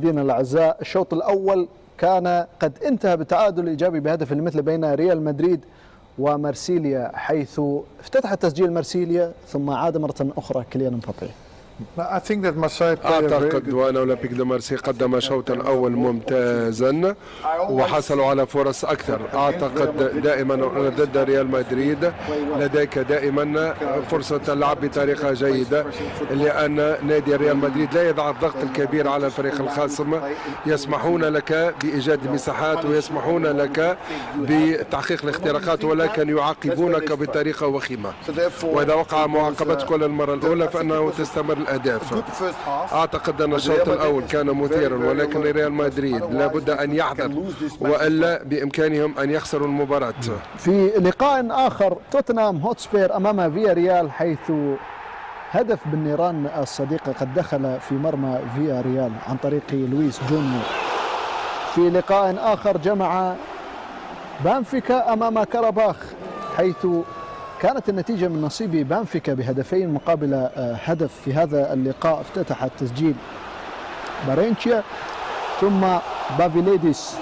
مشاهدينا الاعزاء، الشوط الاول كان قد انتهى بتعادل ايجابي بهدف المثل بين ريال مدريد ومارسيليا، حيث افتتح تسجيل مارسيليا ثم عاد مره اخرى كيليان مبابي. أعتقد وأن أولمبيك دو مارسي قدم شوطا أول ممتازا وحصلوا على فرص أكثر. أعتقد دائما ضد ريال مدريد لديك دائما فرصة اللعب بطريقة جيدة، لأن نادي ريال مدريد لا يضع الضغط الكبير على الفريق الخصم، يسمحون لك بإيجاد مساحات ويسمحون لك بتحقيق الاختراقات، ولكن يعاقبونك بطريقة وخيمة، وإذا وقع معاقبتك المرة الأولى فإنه تستمر الأهداف. أعتقد أن الشوط الأول كان مثيرا، ولكن ريال مدريد لابد أن يحذر وإلا بإمكانهم أن يخسروا المباراة. في لقاء آخر توتنهام هوتسبير أمام فيا ريال، حيث هدف بالنيران الصديقة قد دخل في مرمى فيا ريال عن طريق لويس جونيور. في لقاء آخر جمع بنفيكا أمام كاراباخ، حيث كانت النتيجة من نصيب بنفيكا بهدفين مقابل هدف. في هذا اللقاء افتتح التسجيل بارينشيا، ثم بافيليديس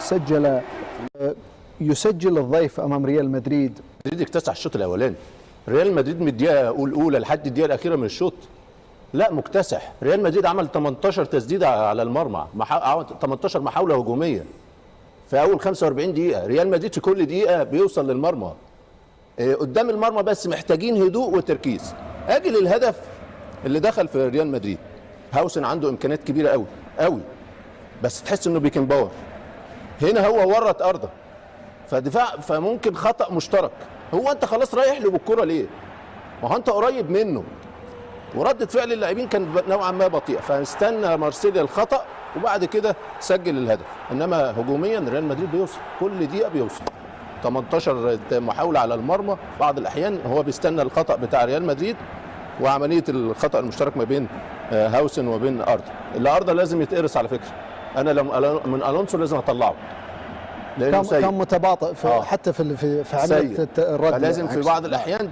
يسجل الضيف أمام ريال مدريد. مدريد اكتسح الشوط الأولاني، ريال مدريد من الدقيقة الأولى لحد الدقيقة الأخيرة من الشوط لا مكتسح. ريال مدريد عمل 18 تسديدة على المرمى، 18 محاولة هجومية في أول 45 دقيقة. ريال مدريد في كل دقيقة بيوصل للمرمى، قدام المرمى بس محتاجين هدوء وتركيز. اجي للهدف اللي دخل في ريال مدريد، هاوسن عنده امكانيات كبيره قوي قوي، بس تحس انه بيكن باور. هنا هو ورط ارضه فدفاع، فممكن خطا مشترك. هو انت خلاص رايح له بالكره ليه؟ ما هو انت قريب منه، وردة فعل اللاعبين كانت نوعا ما بطيئه، فاستنى مارسيليا الخطا وبعد كده سجل الهدف. انما هجوميا ريال مدريد بيوصل كل دقيقه، بيوصل 18 محاولة على المرمى. بعض الأحيان هو بيستنى الخطأ بتاع ريال مدريد وعملية الخطأ المشترك ما بين هاوسن وبين أردا. اللي أردا لازم يتقرص على فكرة، أنا لو من ألونسو لازم أطلعه لأنه كان متباطئ حتى في عملية الرد. لازم في بعض الأحيان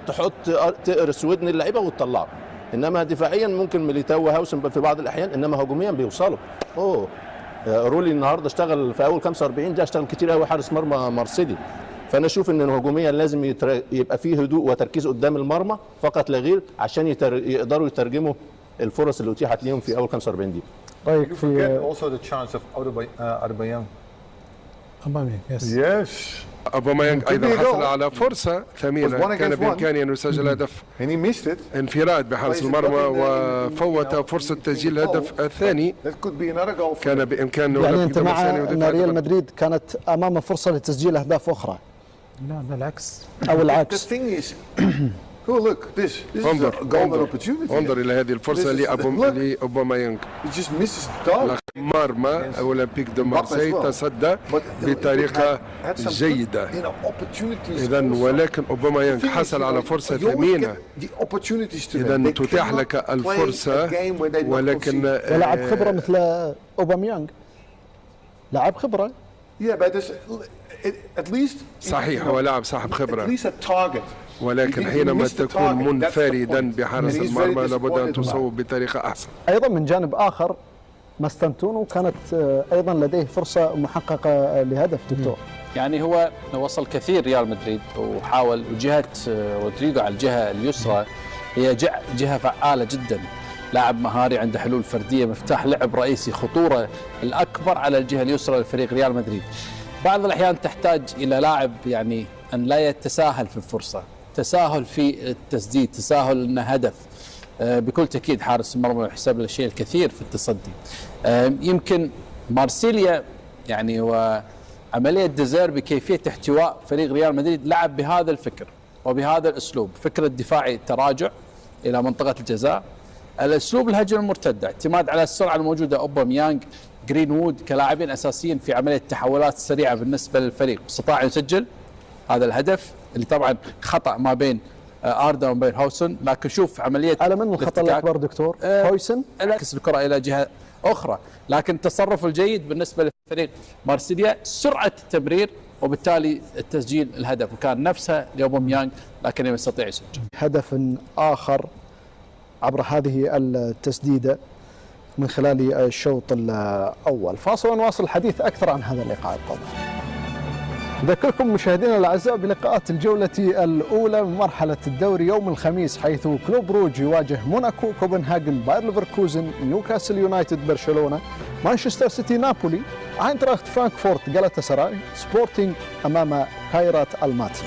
تقرص ودن اللعيبة وتطلعه. إنما دفاعيا ممكن ميليتاو وهاوسن في بعض الأحيان، إنما هجوميا بيوصلوا. رولي النهارده اشتغل في أول 45 دقيقة، اشتغل كتير قوي حارس مرمى مارسيليا. فانا اشوف ان هجوميا لازم يبقى فيه هدوء وتركيز قدام المرمى فقط لا غير، عشان يقدروا يترجموا الفرص اللي اتيحت ليهم في اول 45 دقيقه. طيب في أوباميانغ أيضا حصل على فرصة ثمينة، كان بإمكانه أن يسجل هدف انفراد بحارس المرمى وفوت فرصة تسجيل الهدف الثاني. كان بإمكانه. يعني أنت مع أن ريال مدريد كانت أمام فرصة لتسجيل أهداف أخرى؟ لا بالعكس أو العكس. انظر إلى هذه الفرصة لأوباميانغ. مرمى أولمبيك دو مارسي تصدى بطريقة جيدة إذا، ولكن أوباميانغ حصل على فرصة ثمينة. إذا تتاح لك الفرصة، ولكن ولاعب خبرة مثل أوباميانغ، لاعب خبرة. صحيح هو لاعب صاحب خبرة، ولكن حينما تكون منفردا بحارس المرمى لابد أن تصوب بطريقة أحسن. أيضا من جانب آخر ماستنتونو كانت أيضا لديه فرصة محققة لهدف دكتور. يعني هو وصل كثير ريال مدريد وحاول، وجهة رودريغو على الجهة اليسرى هي جهة فعالة جدا، لاعب مهاري عنده حلول فردية، مفتاح لعب رئيسي، خطورة الأكبر على الجهة اليسرى لفريق ريال مدريد. بعض الأحيان تحتاج إلى لاعب يعني أن لا يتساهل في الفرصة، تساهل في التسديد، تساهل انه هدف. بكل تأكيد حارس المرمى يحسب له الشيء الكثير في التصدي. يمكن مارسيليا يعني وعملية ديزير بكيفية احتواء فريق ريال مدريد لعب بهذا الفكر وبهذا الأسلوب، فكرة دفاعي التراجع إلى منطقة الجزاء، الأسلوب الهجمة المرتدة، اعتماد على السرعة الموجودة. أوباميانغ، جرينوود كلاعبين أساسيين في عملية التحولات السريعة بالنسبة للفريق، استطاع يسجل هذا الهدف اللي طبعا خطأ ما بين أردا وما بين هاوسن. لكن شوف عملية على من الخطأ الأكبر دكتور؟ هويسن عكس الكرة إلى جهة أخرى، لكن التصرف الجيد بالنسبة لفريق مارسيليا، سرعة التمرير وبالتالي التسجيل الهدف، وكان نفسها لأوباميانغ لكن لم يستطيع يسجل. هدف آخر عبر هذه التسديدة من خلال الشوط الأول. فاصل ونواصل الحديث أكثر عن هذا اللقاء الطبعا. أذكركم مشاهدينا الأعزاء بلقاءات الجولة الأولى من مرحلة الدوري يوم الخميس، حيث كلوب روج يواجه موناكو، كوبنهاجن باير ليفركوزن، نيوكاسل يونايتد برشلونة، مانشستر سيتي نابولي، اينتراخت فرانكفورت، غالاتا سراي، سبورتينغ أمام كايرات الماتي.